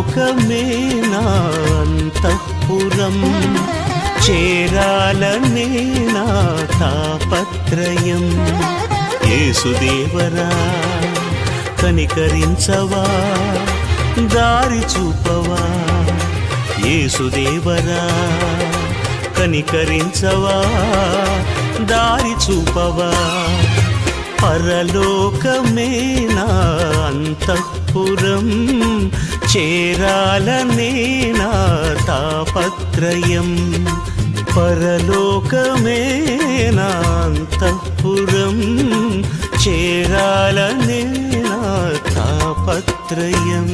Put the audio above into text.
పరలోకమే నా అంతఃపురం, చేరాలనే నా తాపత్రయం. యేసుదేవరా కనికరించవా, దారి చూపవా. యేసుదేవరా కనికరించవా, దారి చూపవా. పరలోకమే నా అంతఃపురం, చేరాలనే నా తాపత్రయం. పరలోకమే నా అంతఃపురం, చేరాలనే నా తాపత్రయం.